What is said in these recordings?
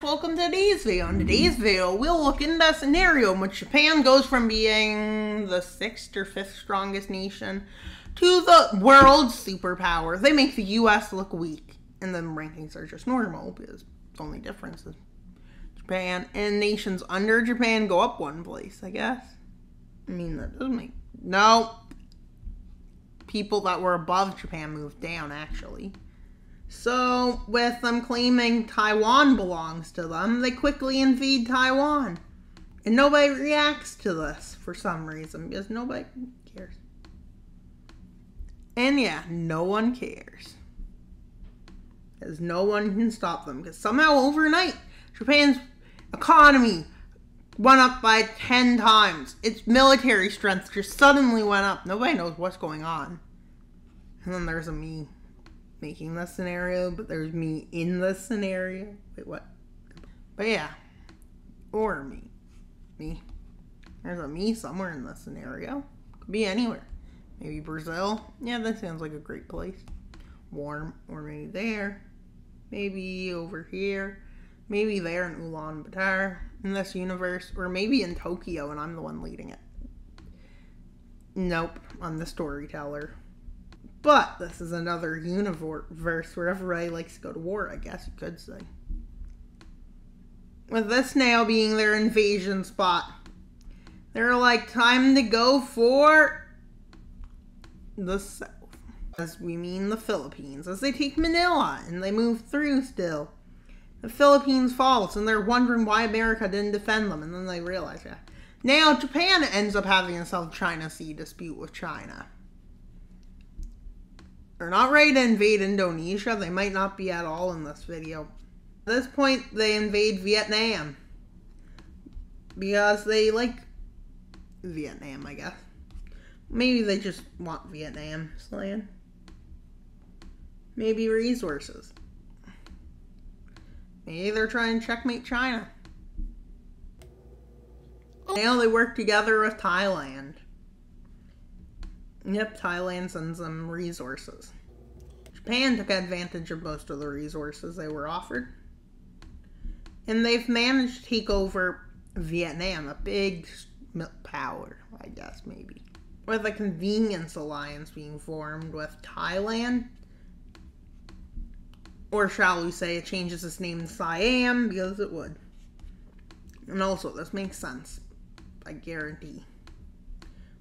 Welcome to today's video. In today's video, we'll look into a scenario in which Japan goes from being the 6th or 5th strongest nation to the world's superpower. They make the US look weak, and the rankings are just normal because the only difference is Japan and nations under Japan go up one place, I guess. I mean, that doesn't make... No. People that were above Japan moved down, actually. So, with them claiming Taiwan belongs to them, they quickly invade Taiwan. And nobody reacts to this for some reason, because nobody cares. And yeah, no one cares. Because no one can stop them. Because somehow overnight, Japan's economy went up by 10 times. Its military strength just suddenly went up. Nobody knows what's going on. And then there's me making this scenario, but there's me in this scenario. Wait, what? But yeah. Or me. Me. There's a me somewhere in this scenario. Could be anywhere. Maybe Brazil. Yeah, that sounds like a great place. Warm. Or maybe there. Maybe over here. Maybe there in Ulaanbaatar. In this universe. Or maybe in Tokyo and I'm the one leading it. Nope. I'm the storyteller. But this is another universe where everybody likes to go to war, I guess you could say. With this now being their invasion spot, they're like, time to go for the south. As we mean the Philippines. As they take Manila and they move through still. The Philippines falls and they're wondering why America didn't defend them. And then they realize, yeah. Now Japan ends up having a South China Sea dispute with China. They're not ready to invade Indonesia. They might not be at all in this video. At this point, they invade Vietnam. Because they like Vietnam, I guess. Maybe they just want Vietnam's land. Maybe resources. Maybe they're trying to checkmate China. Now they work together with Thailand. Yep, Thailand sends them resources. Japan took advantage of most of the resources they were offered. And they've managed to take over Vietnam, a big power, I guess, maybe. With a convenience alliance being formed with Thailand. Or shall we say it changes its name to Siam, because it would. And also, this makes sense, I guarantee.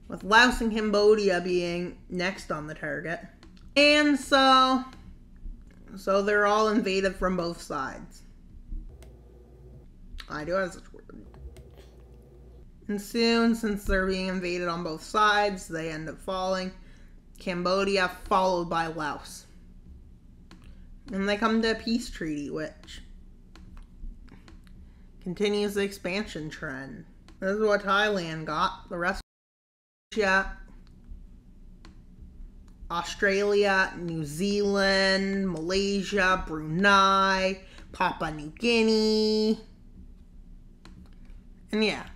With Laos and Cambodia being next on the target. And so they're all invaded from both sides. I do have such a word. And soon, since they're being invaded on both sides, they end up falling. Cambodia followed by Laos. And they come to a peace treaty, which continues the expansion trend. This is what Thailand got. The rest Australia, New Zealand, Malaysia, Brunei, Papua New Guinea, and yeah,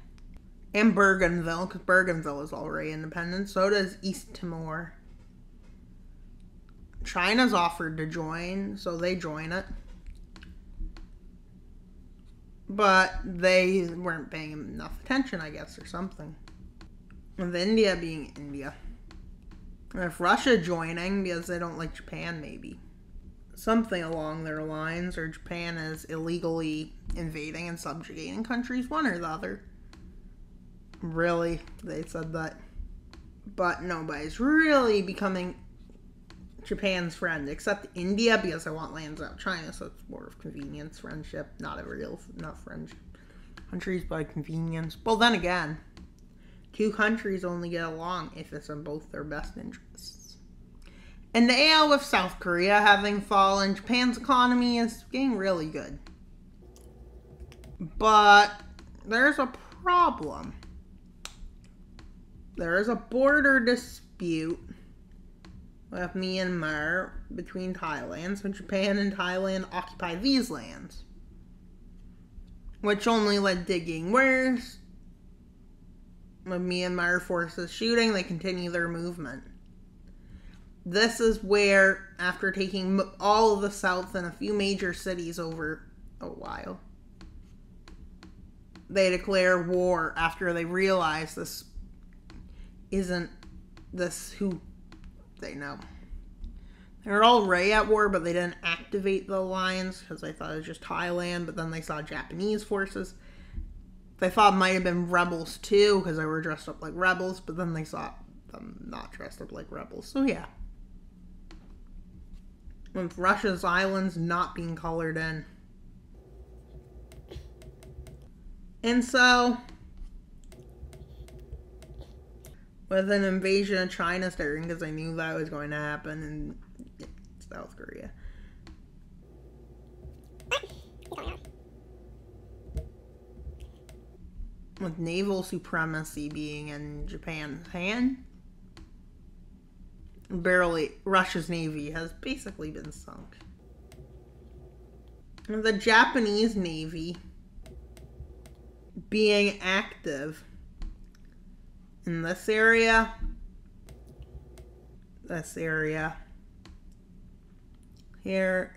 and Bougainville, because Bougainville is already independent, so does East Timor. China's offered to join, so they join it. But they weren't paying enough attention, I guess, or something. With India being India. If Russia joining because they don't like Japan, maybe. Something along their lines, or Japan is illegally invading and subjugating countries, one or the other. Really, they said that. But nobody's really becoming Japan's friend, except India, because they want lands out of China, so it's more of convenience friendship, not friendship. Countries by convenience. Well, then again, two countries only get along if it's in both their best interests. And now with South Korea having fallen, Japan's economy is getting really good. But there's a problem. There is a border dispute with Myanmar between Thailand, so Japan and Thailand occupy these lands. Which only led to getting worse. With Myanmar forces shooting, they continue their movement. This is where, after taking all of the south and a few major cities over a while, they declare war after they realize this isn't who they know. They're already at war, but they didn't activate the alliance because they thought it was just Thailand, but then they saw Japanese forces. They thought it might have been rebels too because they were dressed up like rebels, but then they saw them not dressed up like rebels. So yeah. With Russia's islands not being colored in. And so, with an invasion of China starting, because I knew that was going to happen in South Korea. With naval supremacy being in Japan's hand, Russia's navy has basically been sunk. The Japanese navy being active in this area, here,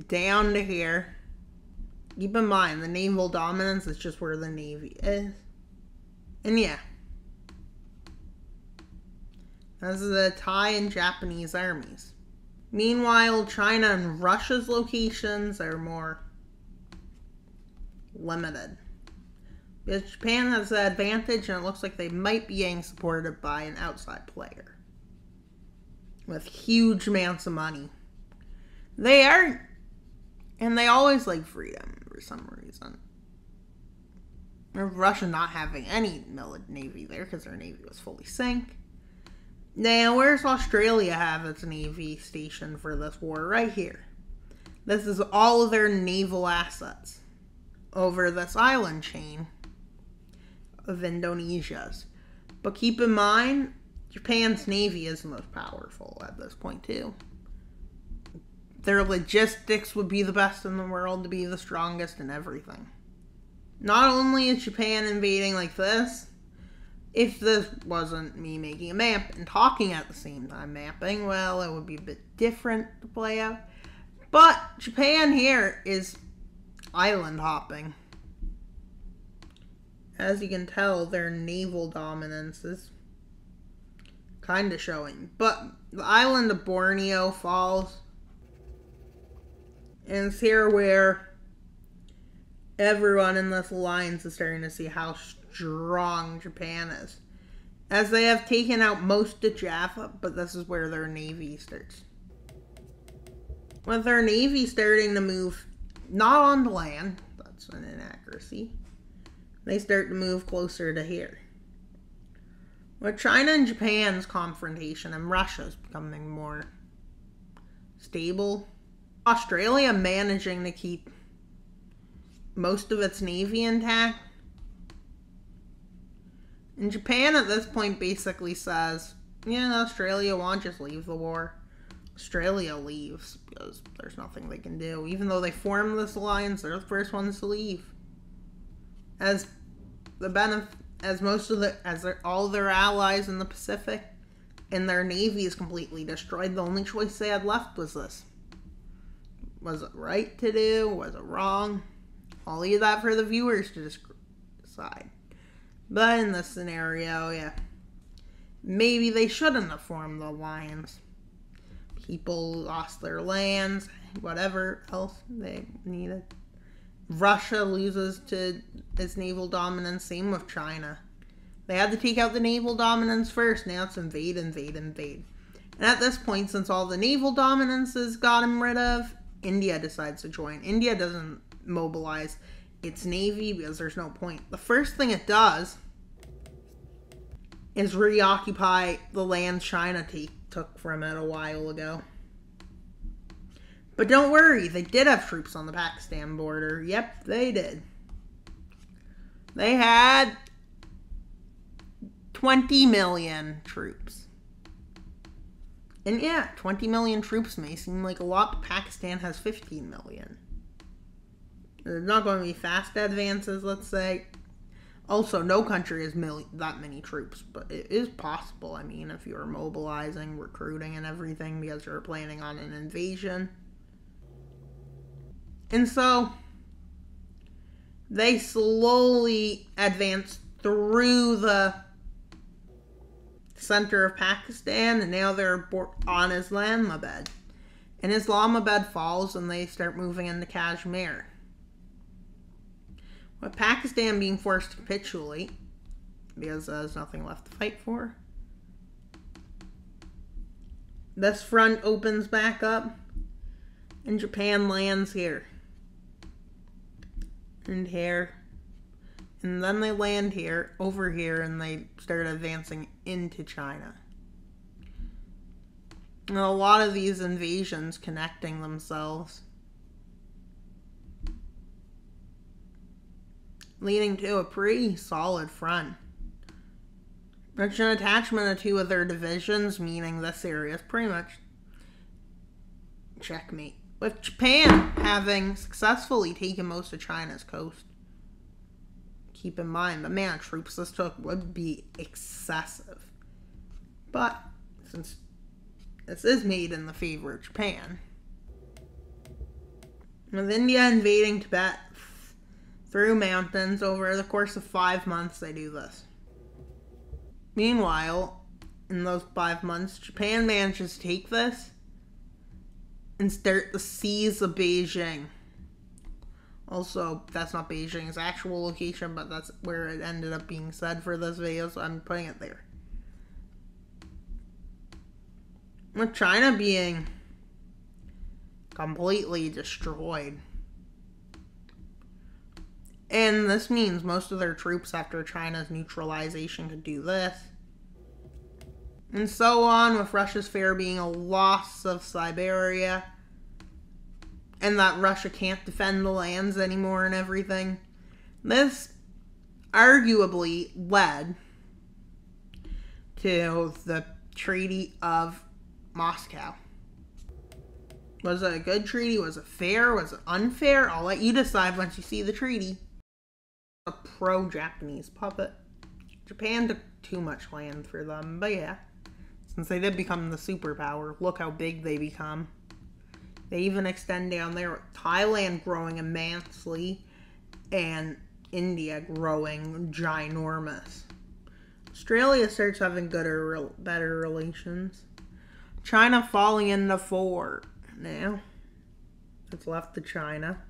down to here. Keep in mind, the naval dominance is just where the navy is. And yeah. This is the Thai and Japanese armies. Meanwhile, China and Russia's locations are more limited. Because Japan has the advantage, and it looks like they might be getting supported by an outside player. With huge amounts of money. They are, and they always like freedom for some reason. Russia not having any navy there, because their navy was fully sunk. Now, where's Australia have its navy station for this war? Right here. This is all of their naval assets over this island chain of Indonesia's. But keep in mind, Japan's navy is the most powerful at this point too. Their logistics would be the best in the world, to be the strongest in everything. Not only is Japan invading like this, if this wasn't me making a map and talking at the same time mapping, well, it would be a bit different to play out. But Japan here is island hopping. As you can tell, their naval dominance is kind of showing. But the island of Borneo falls. And it's here where everyone in this alliance is starting to see how strong Japan is. As they have taken out most of Java, but this is where their navy starts. With their navy starting to move not onto land, that's an inaccuracy, they start to move closer to here. With China and Japan's confrontation and Russia's becoming more stable, Australia managing to keep most of its navy intact. And Japan at this point basically says, yeah, Australia won't just leave the war. Australia leaves because there's nothing they can do. Even though they formed this alliance, they're the first ones to leave. As all their allies in the Pacific and their navy is completely destroyed, the only choice they had left was this. Was it right to do? Was it wrong? I'll leave that for the viewers to decide. But in this scenario, yeah, maybe they shouldn't have formed the alliance. People lost their lands, whatever else they needed. Russia loses to its naval dominance, same with China. They had to take out the naval dominance first, now it's invade. And at this point, since all the naval dominance is gotten rid of, India decides to join. India doesn't mobilize its navy because there's no point. The first thing it does is reoccupy the land China took from it a while ago. But don't worry, they did have troops on the Pakistan border. Yep, they did. They had 20 million troops. And yeah, 20 million troops may seem like a lot, but Pakistan has 15 million. There's not going to be fast advances, let's say. Also, no country has that many troops, but it is possible. I mean, if you're mobilizing, recruiting, and everything because you're planning on an invasion. And so, they slowly advanced through the center of Pakistan, and now they're on Islamabad. And Islamabad falls, and they start moving into Kashmir. With Pakistan being forced to capitulate, because there's nothing left to fight for, this front opens back up, and Japan lands here. And here. And then they land here, over here, and they start advancing into China. And a lot of these invasions connecting themselves, leading to a pretty solid front. There's an attachment of 2 of their divisions, meaning this area is pretty much checkmate. With Japan having successfully taken most of China's coast. Keep in mind, the amount of troops this took would be excessive. But, since this is made in the favor of Japan, with India invading Tibet through mountains over the course of 5 months, they do this. Meanwhile, in those 5 months, Japan manages to take this and start the siege of Beijing. Also, that's not Beijing's actual location, but that's where it ended up being said for this video, so I'm putting it there. With China being completely destroyed. And this means most of their troops after China's neutralization could do this. And so on, with Russia's fear being a loss of Siberia. And that Russia can't defend the lands anymore and everything. This arguably led to the Treaty of Moscow. Was it a good treaty? Was it fair? Was it unfair? I'll let you decide once you see the treaty. A pro-Japanese puppet. Japan took too much land for them, but yeah. Since they did become the superpower, look how big they become. They even extend down there with Thailand growing immensely and India growing ginormous. Australia starts having better relations. China falling into 4 now. It's left to China.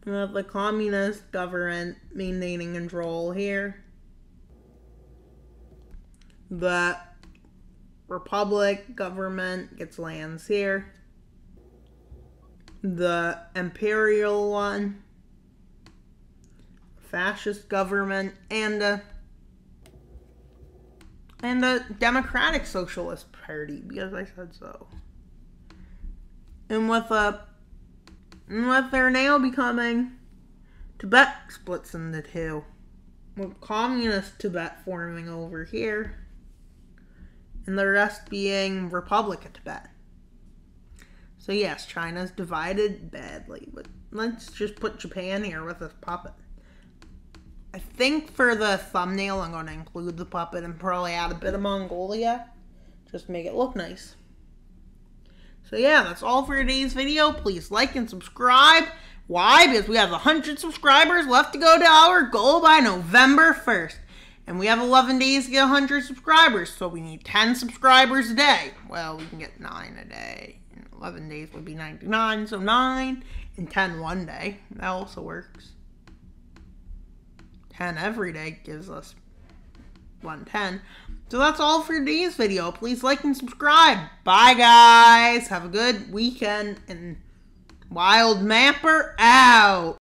We have the communist government maintaining control here. The Republic government gets lands here. The imperial one, fascist government, and a democratic socialist party, because I said so. And with they're now becoming, Tibet splits into 2. With communist Tibet forming over here, and the rest being Republic of Tibet. So yes, China's divided badly, but let's just put Japan here with this puppet. I think for the thumbnail I'm going to include the puppet and probably add a bit of Mongolia, just to make it look nice. So yeah, that's all for today's video. Please like and subscribe. Why? Because we have 100 subscribers left to go to our goal by November 1st. And we have 11 days to get 100 subscribers, so we need 10 subscribers a day. Well, we can get 9 a day. 11 days would be 99, so 9 and 10 one day. That also works. 10 every day gives us 110. So that's all for today's video. Please like and subscribe. Bye, guys. Have a good weekend, and Wild Mapper out.